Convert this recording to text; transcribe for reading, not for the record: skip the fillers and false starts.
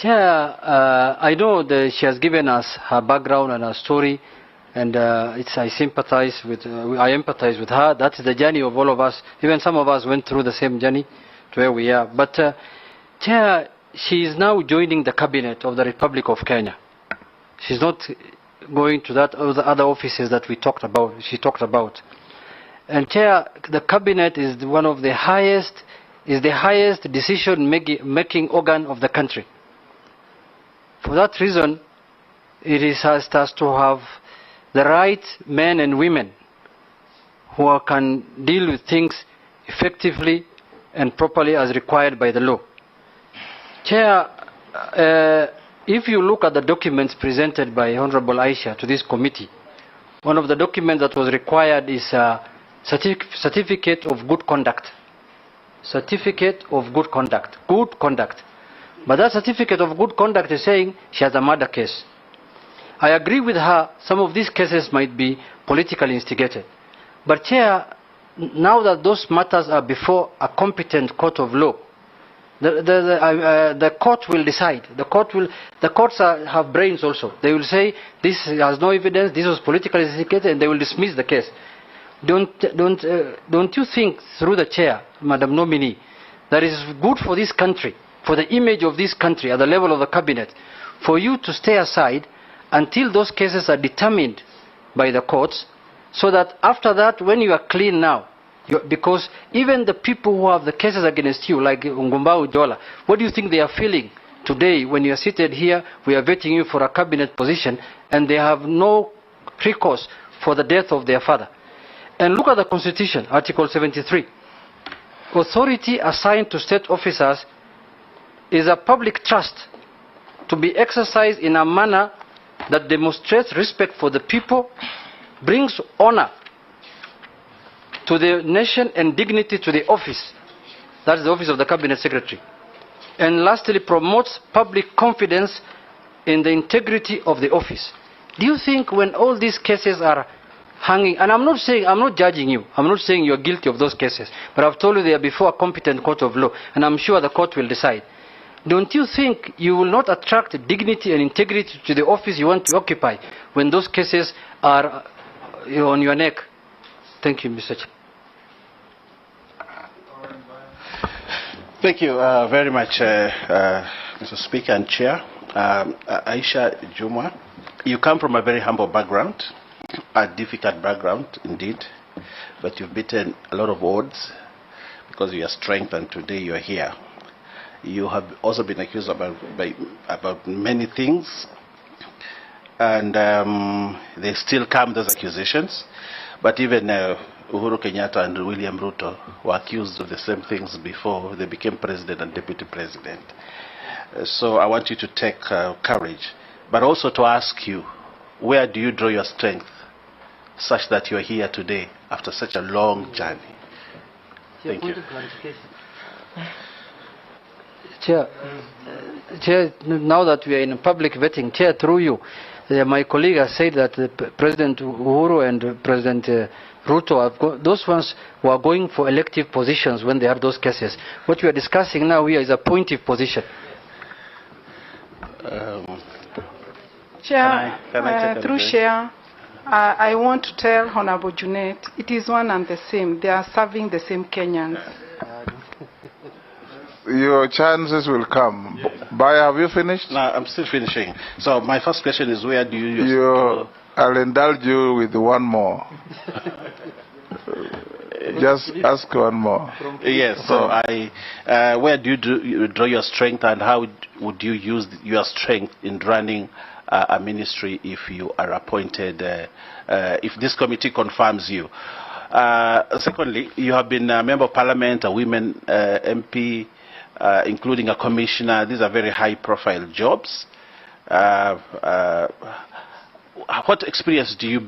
Chair, I know that she has given us her background and her story, and I empathize with her. That is the journey of all of us. Even some of us went through the same journey to where we are. But Chair, she is now joining the cabinet of the Republic of Kenya. She's not going to that other offices that she talked about. And Chair, the cabinet is one of the highest decision-making organ of the country. For that reason, it has to have the right men and women who can deal with things effectively and properly as required by the law. Chair, if you look at the documents presented by Honorable Aisha to this committee, one of the documents that was required is a certificate of good conduct. Certificate of good conduct. Good conduct. But that certificate of good conduct is saying she has a murder case. I agree with her, some of these cases might be politically instigated. But Chair, now that those matters are before a competent court of law, the court will decide. The courts have brains also. They will say this has no evidence, this was politically instigated, and they will dismiss the case. Don't you think, through the Chair, Madam Nominee, that it is good for this country, for the image of this country at the level of the cabinet, for you to stay aside until those cases are determined by the courts, so that after that, when you are clean now, because even the people who have the cases against you, like Ngumbau Jola, what do you think they are feeling today when you are seated here, we are vetting you for a cabinet position, and they have no recourse for the death of their father? And look at the Constitution, Article 73. Authority assigned to state officers is a public trust to be exercised in a manner that demonstrates respect for the people, brings honor to the nation and dignity to the office. That is the office of the Cabinet Secretary. And lastly, promotes public confidence in the integrity of the office. Do you think when all these cases are hanging, and I'm not judging you, I'm not saying you're guilty of those cases, but I've told you they are before a competent court of law, and I'm sure the court will decide. Don't you think you will not attract dignity and integrity to the office you want to occupy when those cases are on your neck? Thank you, Mr. Chair. Thank you very much, Mr. Speaker and Chair. Aisha Jumwa, you come from a very humble background, a difficult background indeed, but you've beaten a lot of odds because of your strength, and today you are here. You have also been accused about many things, and they still come, those accusations. But even Uhuru Kenyatta and William Ruto were accused of the same things before they became president and deputy president. So I want you to take courage, but also to ask you, where do you draw your strength such that you're here today after such a long journey? Thank you. Chair, now that we are in a public vetting, Chair, through you, my colleague has said that President Uhuru and President Ruto, those ones who are going for elective positions when they have those cases. What we are discussing now here is a appointive position. Chair, through Chair, I want to tell Honorable Junet, it is one and the same. They are serving the same Kenyans. Your chances will come. Baya, have you finished? No, I'm still finishing. So my first question is, where do you use... I'll indulge you with one more. Just ask one more. Yes, so where do you draw your strength, and how would you use your strength in running a ministry if you are appointed, if this committee confirms you? Secondly, you have been a member of parliament, a women MP, including a commissioner. These are very high-profile jobs. What experience do you bring